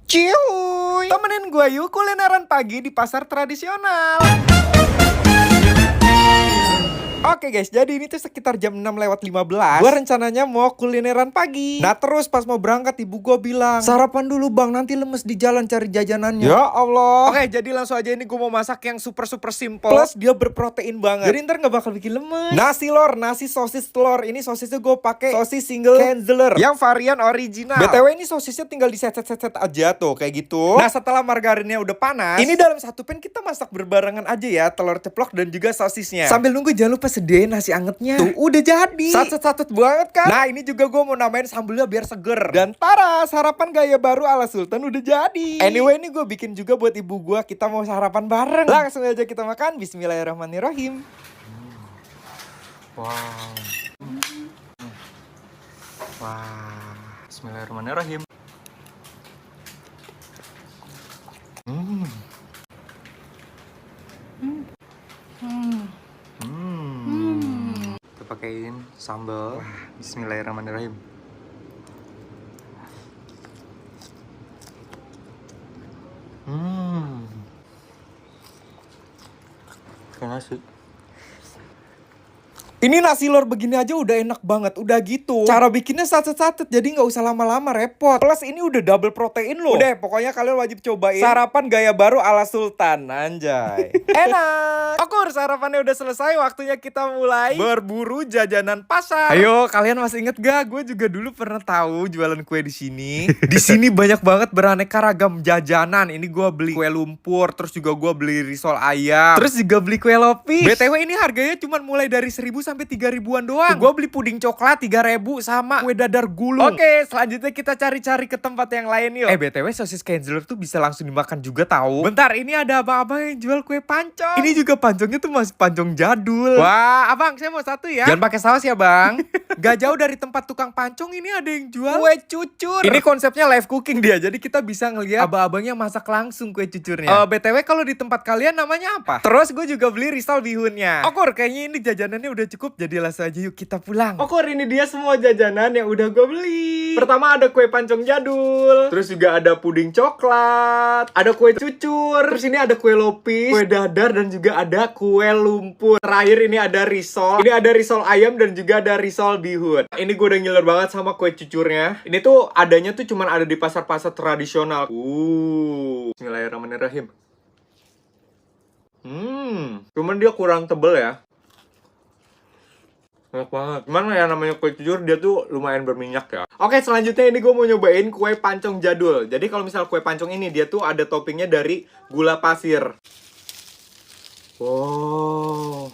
Ciuy, temenin gue yuk kulineran pagi di pasar tradisional. Oke guys, jadi ini tuh sekitar jam 6:15. Gue rencananya mau kulineran pagi. Nah terus pas mau berangkat ibu gue bilang, sarapan dulu bang, nanti lemes di jalan cari jajanannya. Ya Allah. Oke, jadi langsung aja ini gue mau masak yang super simple. Plus dia berprotein banget. Jadi ntar gak bakal bikin lemes. Nasi lor, nasi sosis telur. Ini sosisnya gue pakai sosis single Kanzeler yang varian original. BTW ini sosisnya tinggal diset aja tuh kayak gitu. Nah setelah margarinnya udah panas, ini dalam satu pan kita masak berbarengan aja ya, telur ceplok dan juga sosisnya. Sambil nunggu jangan lupa sediain nasi angetnya. Tuh udah jadi. Satset banget kan. Nah ini juga gue mau namain sambelnya biar seger. Dan tara, sarapan gaya baru ala Sultan udah jadi. Anyway ini gue bikin juga buat ibu gue. Kita mau sarapan bareng. Langsung aja kita makan. Bismillahirrahmanirrahim. Wow. Wah, bismillahirrahmanirrahim. Kita pakein sambal. Wah, bismillahirrahmanirrahim. Kayak nasi. Ini nasi lor begini aja udah enak banget, udah gitu. Cara bikinnya satset, jadi nggak usah lama-lama repot. Plus ini udah double protein loh. Udah, pokoknya kalian wajib cobain sarapan gaya baru ala Sultan, anjay. Enak. Oke, sarapannya udah selesai, waktunya kita mulai berburu jajanan pasar. Ayo, kalian masih inget gak? Gue juga dulu pernah tahu jualan kue di sini. Di sini banyak banget beraneka ragam jajanan. Ini gue beli kue lumpur, terus juga gue beli risol ayam, terus juga beli kue lopis. BTW ini harganya cuma mulai dari 1.000 sampai 3.000-an doang. Gue beli puding coklat 3.000 sama kue dadar gulung. Oke, selanjutnya kita cari-cari ke tempat yang lain yuk. BTW sosis Kanzeler tuh bisa langsung dimakan juga tahu. Bentar, ini ada abang-abang yang jual kue pancong. Ini juga pancongnya tuh masih pancong jadul. Wah, abang saya mau satu ya. Jangan pakai saus ya bang. Gak jauh dari tempat tukang pancong ini ada yang jual kue cucur. Ini konsepnya live cooking dia, jadi kita bisa ngeliat abang-abangnya masak langsung kue cucurnya. BTW kalau di tempat kalian namanya apa? Terus gue juga beli risol bihunnya. Okur, kayaknya ini jajanannya udah cukup, jadi langsung aja yuk kita pulang. Okur, ini dia semua jajanan yang udah gue beli. Pertama ada kue pancong jadul, terus juga ada puding coklat, ada kue cucur, terus ini ada kue lopis, kue dadar, dan juga ada kue lumpur. Terakhir ini ada risol. Ini ada risol ayam dan juga ada risol bihun. Ini gue udah ngiler banget sama kue cucurnya. Ini tuh adanya tuh cuman ada di pasar-pasar tradisional. Bismillahirrahmanirrahim. Cuman dia kurang tebel ya. Enak banget. Cuman ya namanya kue cucur dia tuh lumayan berminyak ya. Oke, selanjutnya ini gue mau nyobain kue pancong jadul. Jadi kalau misal kue pancong ini dia tuh ada toppingnya dari gula pasir. Wow.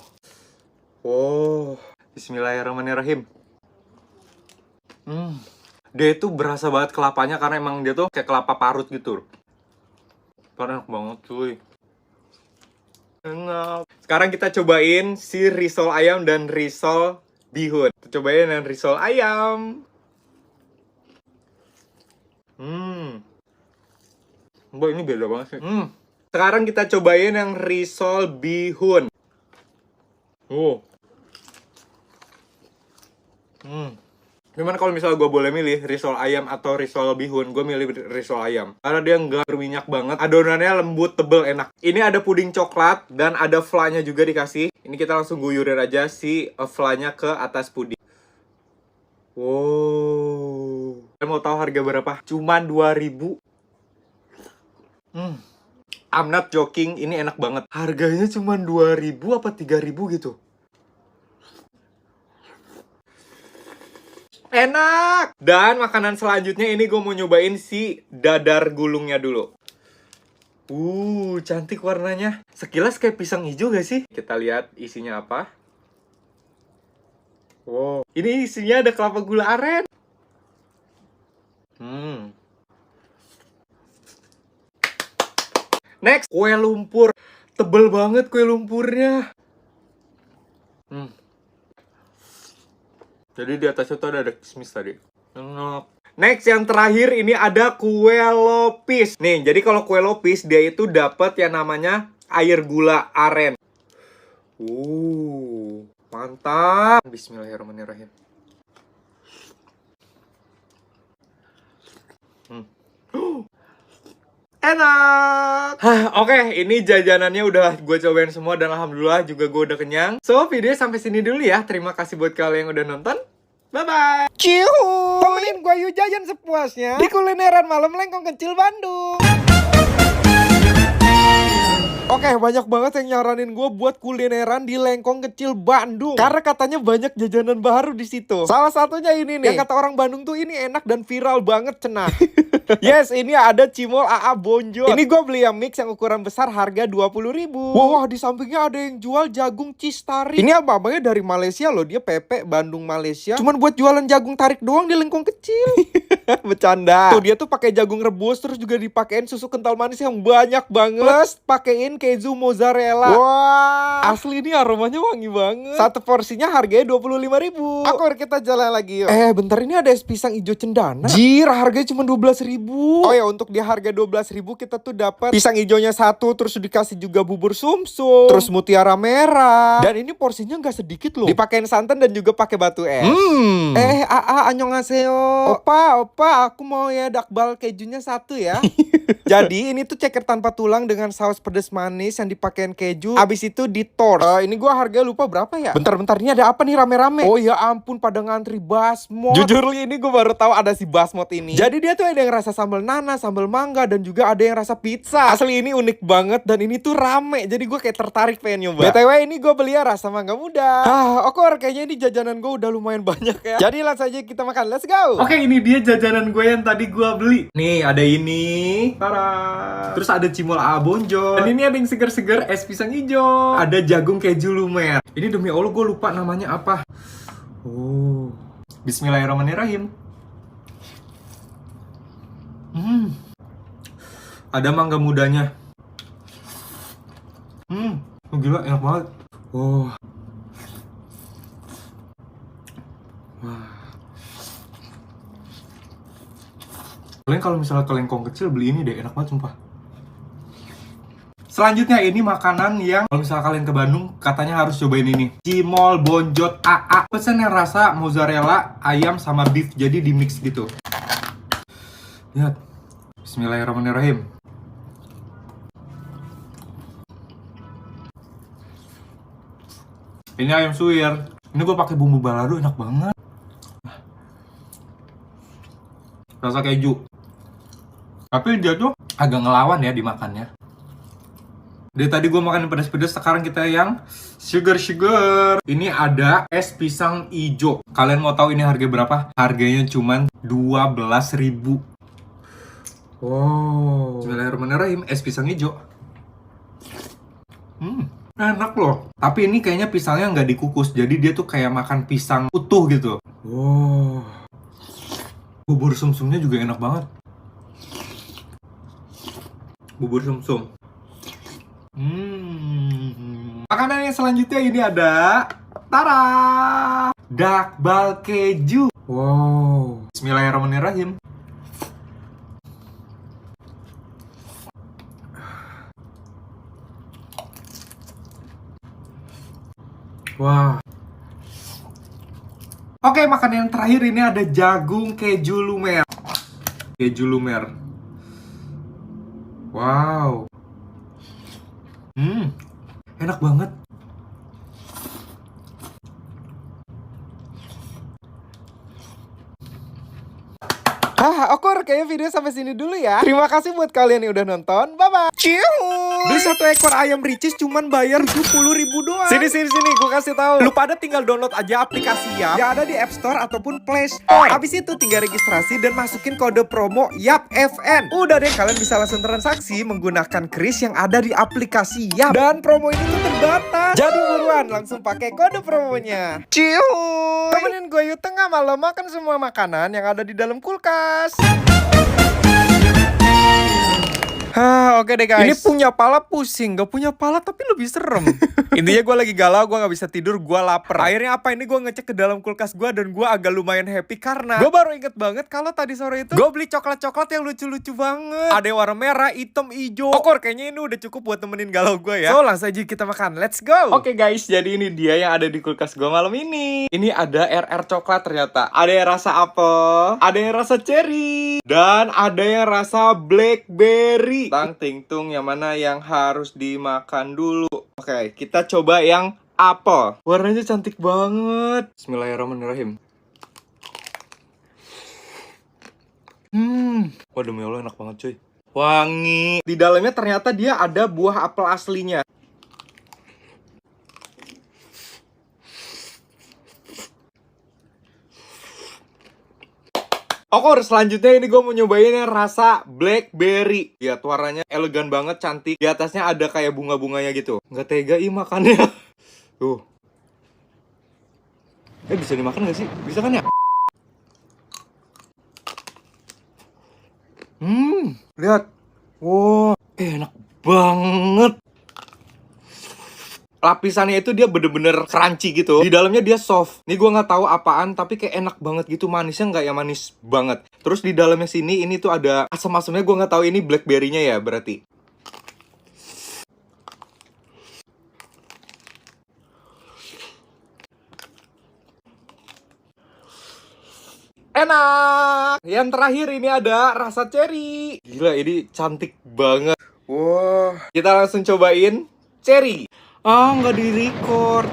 Bismillahirrahmanirrahim. Dia itu berasa banget kelapanya karena emang dia tuh kayak kelapa parut gitu. Enak banget cuy. Enak. Sekarang kita cobain si risol ayam dan risol bihun. Kita cobain yang risol ayam. Mbak, ini beda banget sih. Sekarang kita cobain yang risol bihun. Gimana kalau misalnya gue boleh milih risol ayam atau risol bihun? Gue milih risol ayam karena dia nggak berminyak banget, adonannya lembut, tebel, enak. Ini ada puding coklat dan ada flanya juga dikasih. Ini kita langsung guyurin aja si flanya ke atas puding. Wow. Kalian mau tahu harga berapa? Cuman 2.000. I'm not joking, ini enak banget. Harganya cuman 2.000 apa 3.000 gitu. Enak. Dan makanan selanjutnya ini gue mau nyobain si dadar gulungnya dulu. Cantik warnanya. Sekilas kayak pisang hijau gak sih? Kita lihat isinya apa. Wow. Ini isinya ada kelapa gula aren. Next, kue lumpur. Tebel banget kue lumpurnya. Jadi di atasnya tuh ada kismis tadi. Enak. Next, yang terakhir ini ada kue lopis. Nih, jadi kalau kue lopis dia itu dapat yang namanya air gula aren. Mantap. Bismillahirrahmanirrahim. enak. Oke, ini jajanannya udah gue cobain semua dan alhamdulillah juga gue udah kenyang. So, videonya sampai sini dulu ya. Terima kasih buat kalian yang udah nonton. Bye-bye. Cihuy. Temenin gue yuk jajan sepuasnya di kulineran malam Lengkong Kecil Bandung. Oke, banyak banget yang nyaranin gue buat kulineran di Lengkong Kecil Bandung. Karena katanya banyak jajanan baru di situ. Salah satunya ini nih. Yang kata orang Bandung tuh ini enak dan viral banget cenah. Yes, ini ada Cimol AA Bonjol. Ini gue beli yang mix yang ukuran besar harga 20.000. Wah, di sampingnya ada yang jual jagung cheese tarik. Ini abang-abangnya dari Malaysia loh. Dia Pepe Bandung Malaysia. Cuman buat jualan jagung tarik doang di Lengkong Kecil. Bercanda. Tuh dia tuh pakai jagung rebus terus juga dipakein susu kental manis yang banyak banget. Plus pakein keju mozzarella. Wah, asli ini aromanya wangi banget. Satu porsinya harganya 25.000. Oke, kita jalan lagi yuk. Bentar, ini ada es pisang hijau cendana. Jir, harganya cuma 12.000. Oh ya, untuk di harga 12.000 kita tuh dapat pisang hijaunya satu, terus dikasih juga bubur sumsum, terus mutiara merah. Dan ini porsinya nggak sedikit loh. Dipakein santan dan juga pakai batu es. Annyeonghaseyo. Opa, aku mau ya dakbal kejunya satu ya. Jadi ini tuh ceker tanpa tulang dengan saus pedas manis yang dipakein keju. Abis itu di toast. Ini gua harga lupa berapa ya? Bentar, ini ada apa nih rame-rame? Oh ya ampun, pada ngantri basmot. Jujur li, ini gua baru tahu ada si basmot ini. Jadi dia tuh ada yang rasa sambal nanas, sambal mangga, dan juga ada yang rasa pizza. Asli ini unik banget dan ini tuh rame. Jadi gua kayak tertarik pengen nyoba. BTW ini gua beli rasa mangga muda. Oke, kayaknya ini jajanan gua udah lumayan banyak ya. Jadi langsung aja kita makan. Let's go. Oke, ini dia jajanan gue yang tadi gua beli. Nih, ada ini. Terus ada Cimol AA Bonjol. Dan ini ada yang seger-seger es pisang hijau. Ada jagung keju lumer. Ini demi Allah gue lupa namanya apa. Bismillahirrahmanirrahim. Ada mangga mudanya. Gila, enak banget. Wah. Kalian kalau misalnya ke Lengkong Kecil beli ini deh, enak banget sumpah. Selanjutnya ini makanan yang kalau misalnya kalian ke Bandung katanya harus cobain ini. Cimol Bonjol AA. Pesen yang rasa mozzarella, ayam sama beef, jadi di mix gitu. Lihat. Bismillahirrahmanirrahim. Ini ayam suwir. Ini gue pakai bumbu balado, enak banget. Rasa keju. Tapi dia tuh agak ngelawan ya dimakannya. Dari tadi gue makan yang pedas-pedas, sekarang kita yang sugar. Ini ada es pisang hijau. Kalian mau tahu ini harga berapa? Harganya cuman 12.000. Wow. Bismillahirrahmanirrahim, es pisang hijau. Enak loh. Tapi ini kayaknya pisangnya nggak dikukus, jadi dia tuh kayak makan pisang utuh gitu. Wow. Bubur sumsumnya juga enak banget. Bubur sumsum. Makanan yang selanjutnya ini ada tara, dakbal keju. Wow. Bismillahirrahmanirrahim. Wah. Oke, makanan yang terakhir ini ada jagung keju lumer. Keju lumer. Wow. Enak banget. Oke, kayaknya video sampai sini dulu ya. Terima kasih buat kalian yang udah nonton. Bye-bye. Beli satu ekor ayam ricis cuman bayar 70.000 doang. Sini, gue kasih tahu. Lu pada tinggal download aja aplikasi Yap yang ada di App Store ataupun Play Store. Habis itu tinggal registrasi dan masukin kode promo YAPFN. Udah deh, kalian bisa langsung transaksi menggunakan kris yang ada di aplikasi Yap. Dan promo ini tuh terbatas. Jadi buruan langsung pakai kode promonya. Temenin gue yuk tengah malam makan semua makanan yang ada di dalam kulkas. Oke deh guys. Ini punya pala pusing, gak punya pala tapi lebih serem. Intinya gue lagi galau, gue gak bisa tidur, gue lapar. Akhirnya apa ini gue ngecek ke dalam kulkas gue dan gue agak lumayan happy karena gue baru inget banget kalau tadi sore itu gue beli coklat-coklat yang lucu-lucu banget. Ada yang warna merah, hitam, hijau. Okor kayaknya ini udah cukup buat temenin galau gue ya. So langsung aja kita makan, let's go. Oke guys, jadi ini dia yang ada di kulkas gue malam ini. Ini ada RR coklat ternyata. Ada yang rasa apel, ada yang rasa cherry, dan ada yang rasa blackberry. Tang ting tung, yang mana yang harus dimakan dulu. Oke, kita coba yang apel. Warnanya cantik banget. Bismillahirrahmanirrahim. Wah demi Allah enak banget cuy. Wangi. Di dalamnya ternyata dia ada buah apel aslinya. Oke, selanjutnya ini gue mau nyobain yang rasa blackberry. Lihat warnanya elegan banget, cantik. Di atasnya ada kayak bunga-bunganya gitu. Nggak tega makannya. Tuh. Bisa dimakan nggak sih? Bisa kan ya? Lihat. Wow, enak banget. Lapisannya itu dia bener-bener crunchy gitu. Di dalamnya dia soft. Ini gue nggak tahu apaan, tapi kayak enak banget gitu. Manisnya nggak ya manis banget. Terus di dalamnya sini ini tuh ada asam-asamnya. Gue nggak tahu ini blackberry-nya ya berarti. Enak. Yang terakhir ini ada rasa cherry. Gila, ini cantik banget. Wow. Kita langsung cobain cherry. Nggak di-record.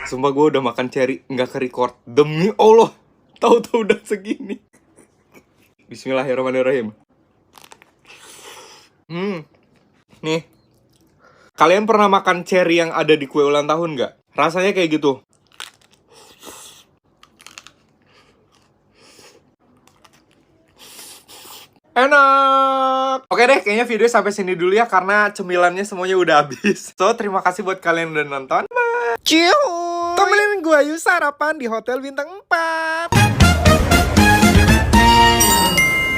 Sumpah gue udah makan cherry, nggak ke-record. Demi Allah, tahu-tahu udah segini. Bismillahirrahmanirrahim. Nih. Kalian pernah makan cherry yang ada di kue ulang tahun nggak? Rasanya kayak gitu. Enak. Oke deh, kayaknya video sampai sini dulu ya karena cemilannya semuanya udah habis. So, terima kasih buat kalian yang udah nonton. Ciu. Temenin gue yuk sarapan di Hotel Bintang 4.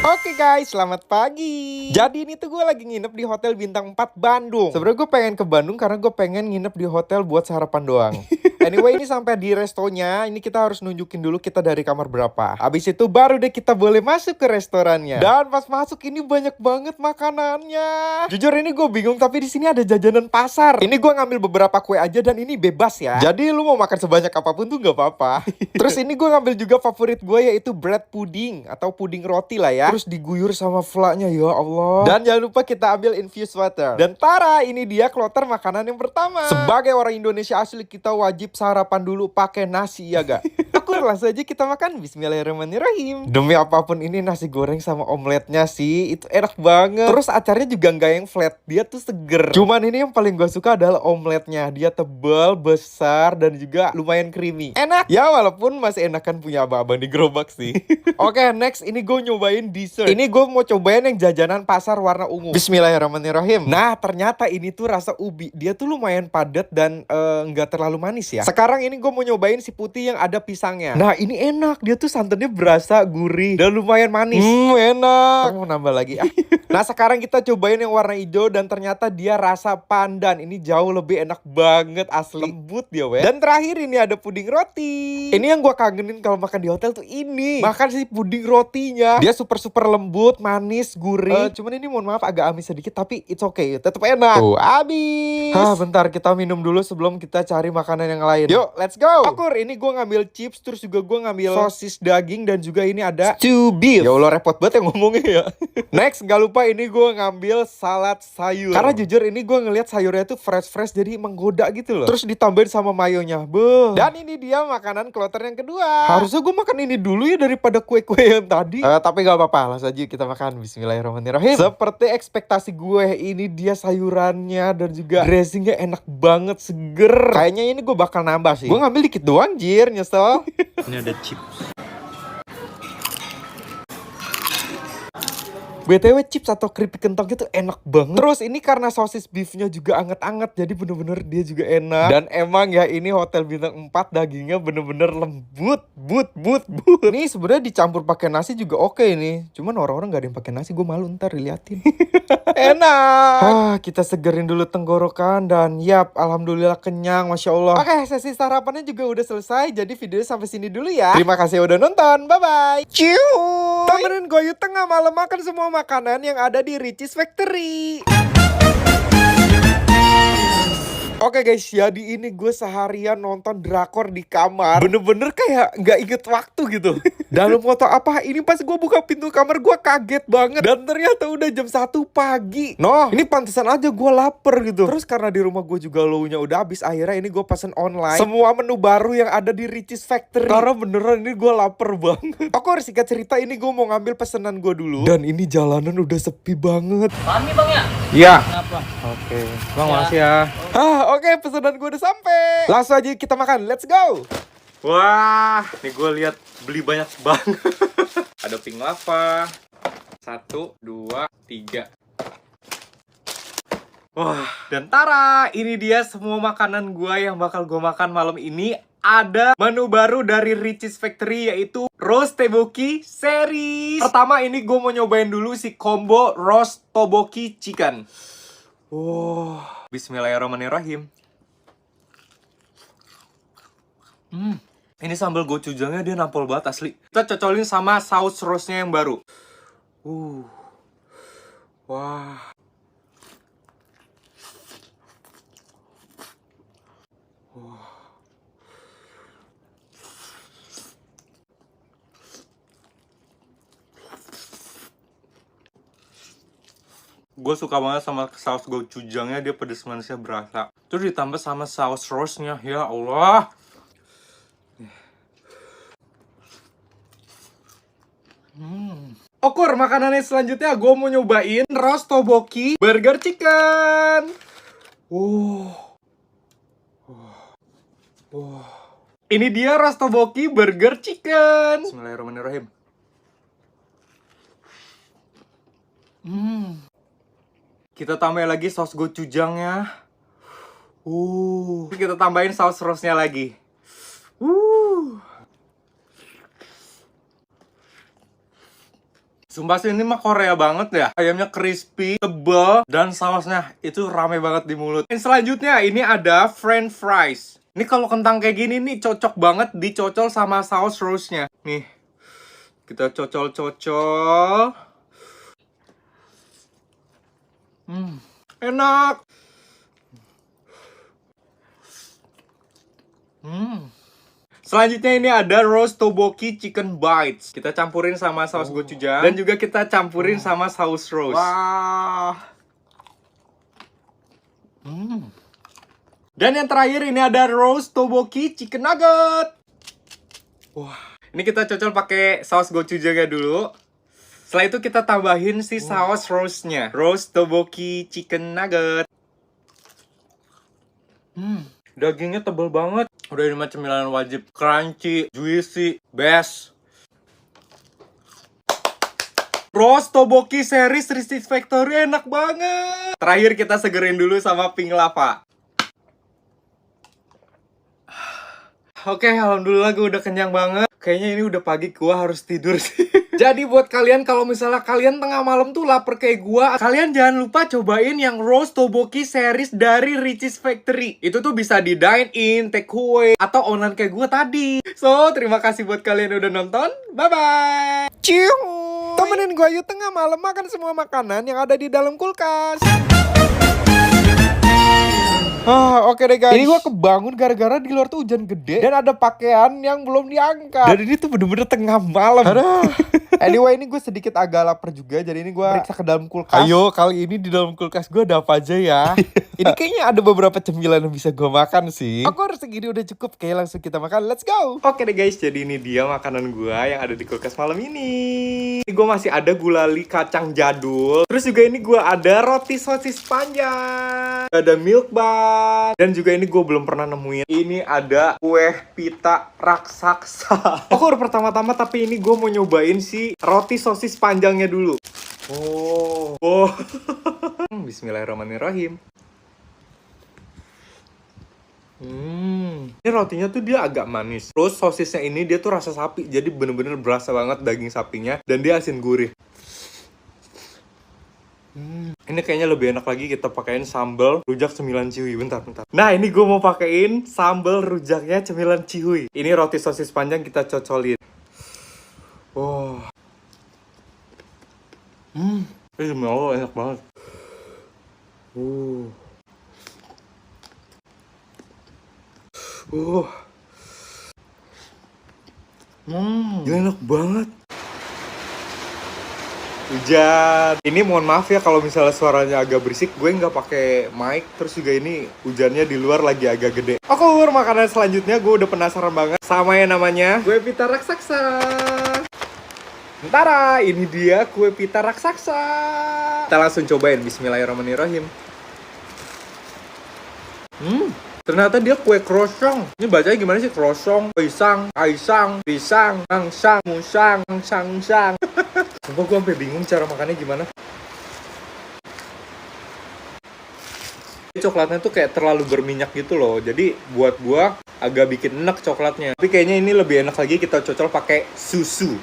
Oke guys, selamat pagi. Jadi ini tuh gue lagi nginep di Hotel Bintang 4 Bandung. Sebenarnya gue pengen ke Bandung karena gue pengen nginep di hotel buat sarapan doang. Anyway, ini sampai di restonya. Ini kita harus nunjukin dulu kita dari kamar berapa. Habis itu baru deh kita boleh masuk ke restorannya. Dan pas masuk ini banyak banget makanannya. Jujur ini gue bingung, tapi di sini ada jajanan pasar. Ini gue ngambil beberapa kue aja dan ini bebas ya. Jadi lu mau makan sebanyak apapun tuh nggak apa-apa. Terus ini gue ngambil juga favorit gue yaitu bread pudding atau puding roti lah ya. Terus diguyur sama flaknya, ya Allah. Dan jangan lupa kita ambil infused water. Dan tara, ini dia kloter makanan yang pertama. Sebagai orang Indonesia asli, kita wajib sarapan dulu pakai nasi ya gak? Aku langsung aja kita makan. Bismillahirrahmanirrahim. Demi apapun ini nasi goreng sama omeletnya sih itu enak banget. Terus acaranya juga nggak yang flat, dia tuh seger. Cuman ini yang paling gue suka adalah omeletnya. Dia tebal, besar, dan juga lumayan creamy. Enak. Ya walaupun masih enakan punya abang-abang di gerobak sih. Oke, next ini gue nyobain dessert. Ini gue mau cobain yang jajanan pasar warna ungu. Bismillahirrahmanirrahim. Nah ternyata ini tuh rasa ubi. Dia tuh lumayan padat dan nggak terlalu manis ya. Sekarang ini gue mau nyobain si putih yang ada pisangnya. Nah ini enak. Dia tuh santannya berasa gurih dan lumayan manis. Enak. Aku mau nambah lagi. Nah sekarang kita cobain yang warna hijau dan ternyata dia rasa pandan. Ini jauh lebih enak banget, asli. Lembut dia weh. Dan terakhir ini ada puding roti. Ini yang gue kangenin kalau makan di hotel tuh ini. Makan si puding rotinya. Dia super lembut, manis, gurih. Cuman ini mohon maaf agak amis sedikit tapi it's okay. Tetap enak. Tuh habis. Bentar kita minum dulu sebelum kita cari makanan yang lain. Yuk let's go. Okur, ini gue ngambil chips. Terus juga gue ngambil sosis daging. Dan juga ini ada stew beef. Ya Allah repot banget yang ngomongnya ya. Next gak lupa ini gue ngambil salad sayur. Karena jujur ini gue ngeliat sayurnya tuh fresh jadi menggoda gitu loh. Terus ditambahin sama mayonya. Dan ini dia makanan kloter yang kedua. Harusnya gue makan ini dulu ya daripada kue-kue yang tadi. Tapi gak apa-apa, langsung aja kita makan. Bismillahirrahmanirrahim. Seperti ekspektasi gue, ini dia sayurannya dan juga dressingnya enak banget, seger. Kayaknya ini gue bakal nambah sih. Gue ngambil dikit doang, jir, nyesel. Ini ada chips. BTW chips atau keripik kentang itu enak banget. Terus ini karena sosis beefnya juga anget-anget, jadi bener-bener dia juga enak. Dan emang ya ini hotel bintang 4 dagingnya bener-bener lembut, but. Nih sebenarnya dicampur pakai nasi juga oke nih. Cuman orang-orang gak ada yang pakai nasi, gue malu ntar diliatin. Enak. Kita segerin dulu tenggorokan dan yap, alhamdulillah kenyang, masya Allah. Oke, sesi sarapannya juga udah selesai. Jadi videonya sampai sini dulu ya. Terima kasih udah nonton, bye bye. Temenin gue yuk tengah malam makan semua makanan yang ada di Richeese Factory. Oke guys, jadi ini gue seharian nonton drakor di kamar. Bener-bener kayak gak inget waktu gitu. Dalam foto apa, ini pas gue buka pintu kamar gue kaget banget. Dan ternyata udah jam 1 pagi. Noh, ini pantesan aja gue lapar gitu. Terus karena di rumah gue juga low-nya udah habis, akhirnya ini gue pesen online semua menu baru yang ada di Richeese Factory. Karena beneran ini gue lapar banget. Aku harus singkat cerita, ini gue mau ngambil pesanan gue dulu. Dan ini jalanan udah sepi banget. Pahami bang ya? Iya. Kenapa? Oke. Bang, makasih ya. Oke, pesanan gue udah sampai. Langsung aja kita makan, let's go. Wah, nih gue lihat beli banyak banget. Ada pink lava. 1, 2, 3. Wah, dan tara, ini dia semua makanan gue yang bakal gue makan malam ini. Ada menu baru dari Richeese Factory, yaitu Roast Tteokbokki Series. Pertama ini gue mau nyobain dulu si combo Roast Tteokbokki Chicken. Bismillahirrahmanirrahim. Ini sambal gochujangnya dia nampol banget asli. Kita cocolin sama saus roastnya yang baru. Wah. Gue suka banget sama saus gochujangnya, dia pedes manisnya berasa. Terus ditambah sama saus roastnya, ya Allah. Okur, makanannya selanjutnya gue mau nyobain roast tteokbokki burger chicken. Ini dia roast tteokbokki burger chicken. Bismillahirrahmanirrahim. Kita tambahin lagi saus gochujangnya. Kita tambahin saus roastnya lagi. Sumpah sih ini mah Korea banget ya. Ayamnya crispy, tebal, dan sausnya itu rame banget di mulut. Dan selanjutnya ini ada French fries. Ini kalau kentang kayak gini nih cocok banget dicocol sama saus roastnya. Nih, kita cocol-cocol. Enak. Selanjutnya ini ada roast tteokbokki chicken bites. Kita campurin sama saus gochujang dan juga kita campurin sama saus roast. Wah. Dan yang terakhir ini ada roast tteokbokki chicken nugget. Wah, ini kita cocol pakai saus gochujangnya dulu. Setelah itu kita tambahin si saus roastnya, roast tteokbokki chicken nugget. Dagingnya tebal banget. Udah ini mah cemilan wajib. Crunchy, juicy, best. Roast tteokbokki series Richeese Factory enak banget. Terakhir kita segerin dulu sama pink lava. Oke, alhamdulillah gue udah kenyang banget. Kayaknya ini udah pagi, gue harus tidur sih. Jadi buat kalian, kalau misalnya kalian tengah malam tuh lapar kayak gue, kalian jangan lupa cobain yang roast tteokbokki series dari Richeese Factory. Itu tuh bisa di dine in, take away, atau online kayak gue tadi. So, terima kasih buat kalian yang udah nonton. Bye-bye. Temenin gue yuk tengah malam makan semua makanan yang ada di dalam kulkas. Oke deh guys. Ini gue kebangun gara-gara di luar tuh hujan gede dan ada pakaian yang belum diangkat. Dan ini tuh bener-bener tengah malam. Anyway, ini gue sedikit agak lapar juga, jadi ini gue periksa ke dalam kulkas. Ayo, kali ini di dalam kulkas gue ada apa aja ya? Ini kayaknya ada beberapa cemilan yang bisa gue makan sih. Aku harus segini udah cukup, kayak langsung kita makan. Let's go. Oke deh guys, jadi ini dia makanan gue yang ada di kulkas malam ini. Ini gue masih ada gulali kacang jadul. Terus juga ini gue ada roti sosis panjang. Ada milk bun. Dan juga ini gue belum pernah nemuin. Ini ada kue pita raksasa. Oke, pertama-tama tapi ini gue mau nyobain si roti sosis panjangnya dulu. Oh. Bismillahirrahmanirrahim. Ini rotinya tuh dia agak manis. Terus sosisnya ini dia tuh rasa sapi. Jadi bener-bener berasa banget daging sapinya. Dan dia asin gurih. Ini kayaknya lebih enak lagi kita pakein sambal rujak cemilan cihuy. Bentar. Nah, ini gue mau pakein sambal rujaknya cemilan cihuy. Ini roti sosis panjang kita cocolin. Oh. Ini demi Allah enak banget. Gila, enak banget. Hujan. Ini mohon maaf ya kalau misalnya suaranya agak berisik. Gue nggak pakai mic. Terus juga ini hujannya di luar lagi agak gede. Oke, makanan selanjutnya gue udah penasaran banget sama yang namanya kue pita raksasa. Ntar, ini dia kue pita raksasa. Kita langsung cobain. Bismillahirrahmanirrahim. Ternyata dia kue krosong. Ini bacanya gimana sih? Krosong, pisang, kaisang, pisang, angsang, musang, sang. Sumpah gue sampai bingung cara makannya gimana. Coklatnya tuh kayak terlalu berminyak gitu loh. Jadi buat gua agak bikin enak coklatnya. Tapi kayaknya ini lebih enak lagi kita cocol pakai susu.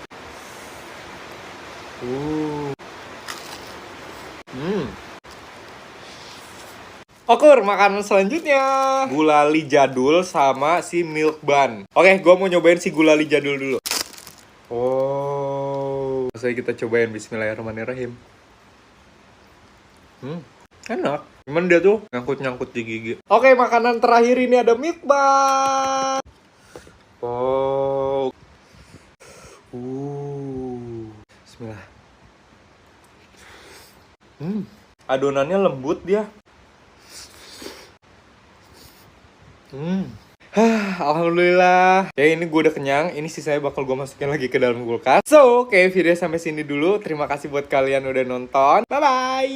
Oke, makanan selanjutnya gulali jadul sama si milk bun. Oke, gue mau nyobain si gulali jadul dulu. Oh, langsung kita cobain. Bismillahirrahmanirrahim. Enak. Cuman dia tuh nyangkut-nyangkut di gigi. Oke, makanan terakhir ini ada milk bun. Oh. Bismillah. Adonannya lembut dia. Alhamdulillah. Ya, ini gue udah kenyang. Ini sisanya bakal gue masukin lagi ke dalam kulkas. So, oke, video sampai sini dulu. Terima kasih buat kalian udah nonton. Bye-bye.